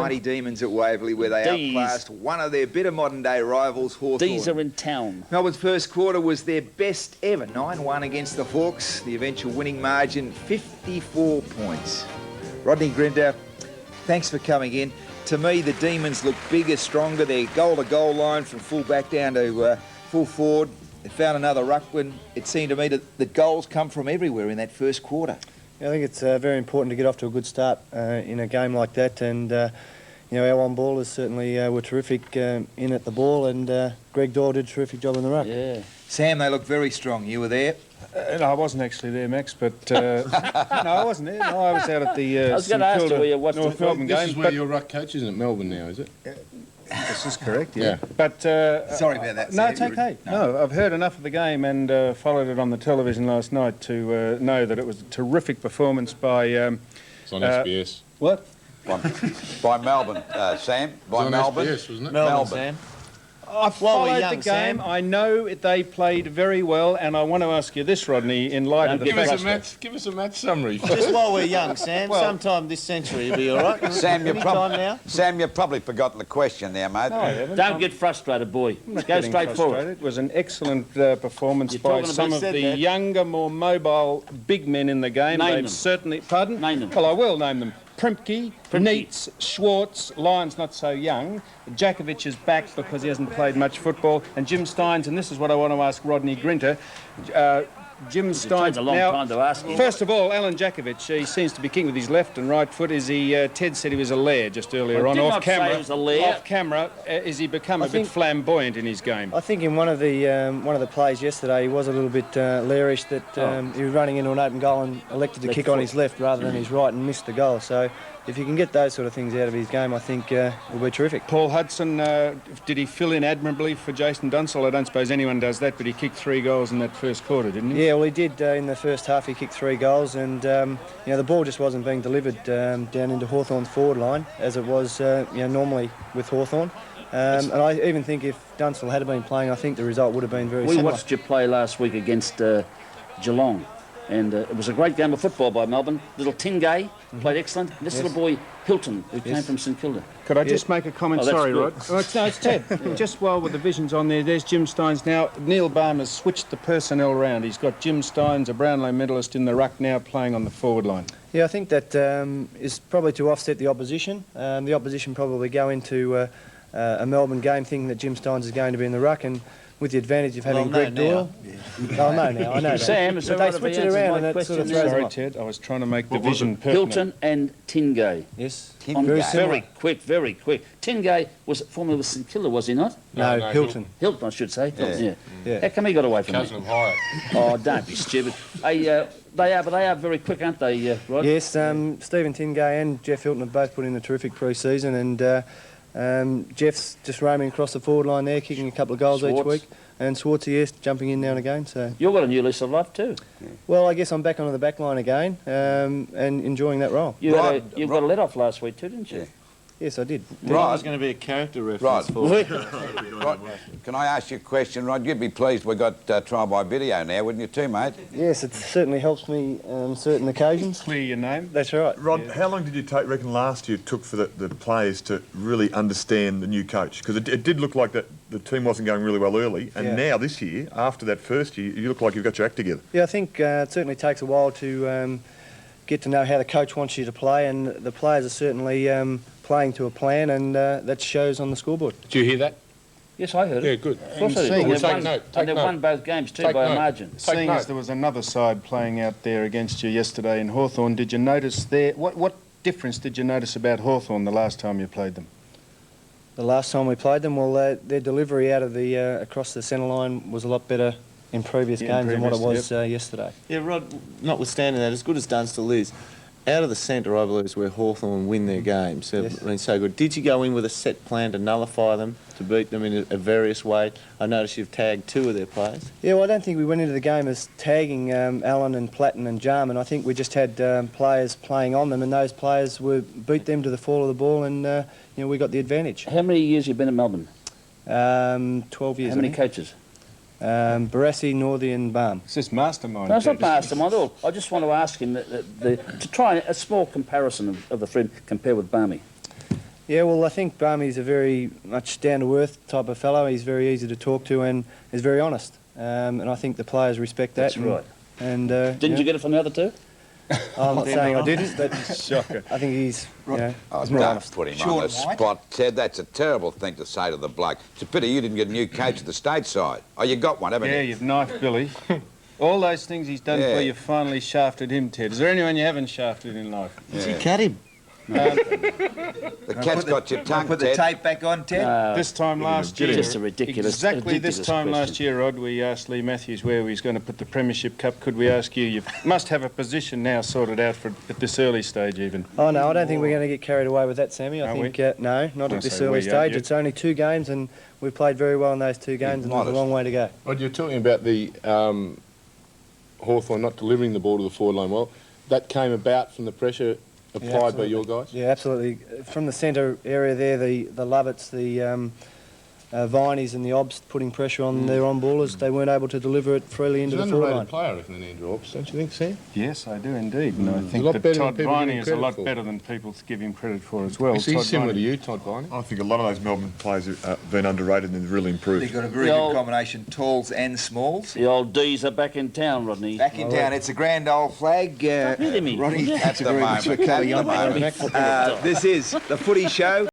Mighty Demons at Waverley, where they outclassed one of their bitter modern-day rivals, Hawthorn. D's are in town. Melbourne's first quarter was their best ever, 9-1 against the Hawks. The eventual winning margin, 54 points. Rodney Grinter, thanks for coming in. To me, the Demons look bigger, stronger. Their goal-to-goal line from full back down to full forward. They found another ruckman. It seemed to me that the goals come from everywhere in that first quarter. Yeah, I think it's very important to get off to a good start in a game like that, and you know, our on-ballers certainly were terrific in at the ball, and Greg Doyle did a terrific job in the ruck. Yeah. Sam, they look very strong. You were there? No, I wasn't actually there, Max, but no, I wasn't there. No, I was out at the I was going to ask you where you watched North the Melbourne game. This is where your ruck coach is, isn't it? Melbourne now, is it? This is correct, yeah. But sorry about that. No, it's okay. No, I've heard enough of the game and followed it on the television last night to know that it was a terrific performance by. It's on SBS. What? By Melbourne, Sam. By Melbourne. SBS, wasn't it? Melbourne, Sam. I followed the game. I know they played very well, and I want to ask you this, Rodney, in light of the fact... Give us a match summary. Just while we're young, Sam. Well, sometime this century will be all right. Sam, you've probably forgotten the question there, mate. No, I haven't. Don't get frustrated, boy. Go straight forward. It was an excellent performance by some of the younger, more mobile big men in the game. Name They've them. certainly... Pardon? Name them. Well, I will name them. Primke, Neitz, Schwartz, Lyons not so young, Jakovic is back because he hasn't played much football, and Jim Steins, and this is what I want to ask Rodney Grinter. Jim Steins, a long time to ask him. First of all, Alan Jakovic, he seems to be king with his left and right foot. Is he? Ted said he was a lair just earlier on, off camera. He was a lair. Off camera, is he become a bit flamboyant in his game? I think in one of the plays yesterday, he was a little bit lairish. That he was running into an open goal and elected to kick on his left rather than his right and missed the goal. So if you can get those sort of things out of his game, I think will be terrific. Paul Hudson, did he fill in admirably for Jason Dunsell? I don't suppose anyone does that, but he kicked 3 goals in that first quarter, didn't he? Yeah, well, he did in the first half. He kicked 3 goals, and you know, the ball just wasn't being delivered down into Hawthorn's forward line as it was normally with Hawthorn. And I even think if Dunsell had been playing, I think the result would have been very similar. We watched you play last week against Geelong. And it was a great game of football by Melbourne. Little Tingay played excellent. This little boy, Hilton, who came from St Kilda. Could I just make a comment? Sorry, Rod. No, it's Ted. Just while with the visions on there's Jim Steins now. Neil Balmer's switched the personnel around. He's got Jim Steins, a Brownlow medalist, in the ruck now playing on the forward line. Yeah, I think that is probably to offset the opposition. The opposition probably go into a Melbourne game thinking that Jim Steins is going to be in the ruck, and with the advantage of having Greg Doyle. Oh, no, now, I know that. Sam, is but they switch it around and that sort of throws them Sorry, off. Ted, I was trying to make the vision pertinent. Hilton and Tingay. Yes. Very quick, very quick. Tingay was formerly with St Kilda, was he not? No, Hilton. Hilton, I should say. Yeah. How come he got away from Cousin me? of Hyatt. Oh, don't be stupid. Hey, they are very quick, aren't they, Rod? Yes, Stephen Tingay and Jeff Hilton have both put in a terrific pre-season, and Jeff's just roaming across the forward line there, kicking a couple of goals each week. And Swartzy, yes, jumping in now and again. So You've got a new lease of life too. well, I guess I'm back onto the back line again and enjoying that role. You got a let-off last week too, didn't you? Yes, I did. Rod, There's going to be a character reference for Rod, can I ask you a question, Rod? You'd be pleased we got trial by video now, wouldn't you too, mate? Yes, it certainly helps me on certain occasions. Clear your name. That's right. Rod, how long did you reckon last year it took for the players to really understand the new coach? Because it did look like that the team wasn't going really well early, and now this year, after that first year, you look like you've got your act together. Yeah, I think it certainly takes a while to get to know how the coach wants you to play, and the players are certainly playing to a plan, and that shows on the scoreboard. Did you hear that? Yes, I heard it. Yeah, good. Of course I did. We'll take note. And they won both games too by a margin. Seeing as there was another side playing out there against you yesterday in Hawthorn, did you notice there? What difference did you notice about Hawthorn the last time you played them? The last time we played them, well, their delivery out of the across the centre line was a lot better in previous games than what it was yesterday. Yeah, Rod, notwithstanding that, as good as Dunstall is, out of the centre, I believe, is where Hawthorn win their games. They've been so good. Did you go in with a set plan to nullify them, to beat them in a various way? I noticed you've tagged 2 of their players. Yeah, well, I don't think we went into the game as tagging Allen and Platten and Jarman. I think we just had players playing on them, and those players beat them to the fall of the ball, and you know, we got the advantage. How many years have you been at Melbourne? 12 years. How many coaches? Barassi, Northey and Balm. It's just mastermind. No, it's not mastermind at all. I just want to ask him to try a small comparison of the three, compare with Barmy. Yeah, well, I think Barmy's a very much down-to-earth type of fellow. He's very easy to talk to and is very honest. And I think the players respect that. That's right. And Didn't you get it from the other two? I'm not saying I didn't, but Shocker. I think he's, Oh, he's more don't honest. put him Sean on the White? spot, Ted. That's a terrible thing to say to the bloke. It's a pity you didn't get a new coach at the stateside. Oh, you got one, haven't Yeah, you? you've knifed Billy. All those things he's done Yeah. for you, finally shafted him, Ted. Is there anyone you haven't shafted in life? He cut him. The cat's got your tongue, Put the Ted. tape back on, Ted. This time last year, Just a ridiculous exactly ridiculous this time question. last year, Rod, we asked Lee Matthews where he was going to put the Premiership Cup. Could we ask you? You must have a position now sorted out for at this early stage, even. Oh, no, I don't think we're going to get carried away with that, Sammy. I Are think, we? no, not I at this say early we, aren't stage. you? It's only 2 games, and we've played very well in those 2 games, and there's a Modest. long way to go. Rod, you're talking about the Hawthorn not delivering the ball to the forward line. Well, that came about from the pressure applied by your guys? Yeah, absolutely. From the centre area there, the Lovitts, the Vineys and the Obs putting pressure on their on-ballers, they weren't able to deliver it freely into He's the an forward underrated line. player, I reckon, than Andrew Obbs, don't you think, Sam? Yes, I do indeed. And I think lot that better than Todd people give Viney him is a credit lot for. better than people give him credit for as well. He's Todd similar to Viney. you, Todd Viney. I think a lot of those Melbourne players have been underrated and they've really improved. They've got a very The good old- combination, talls and smalls. The old D's are back in town, Rodney. Back in town, it's a grand old flag. hitting me. Ronnie, Yeah. thanks At the very much for moment, coming at on. the moment. This is the Footy Show.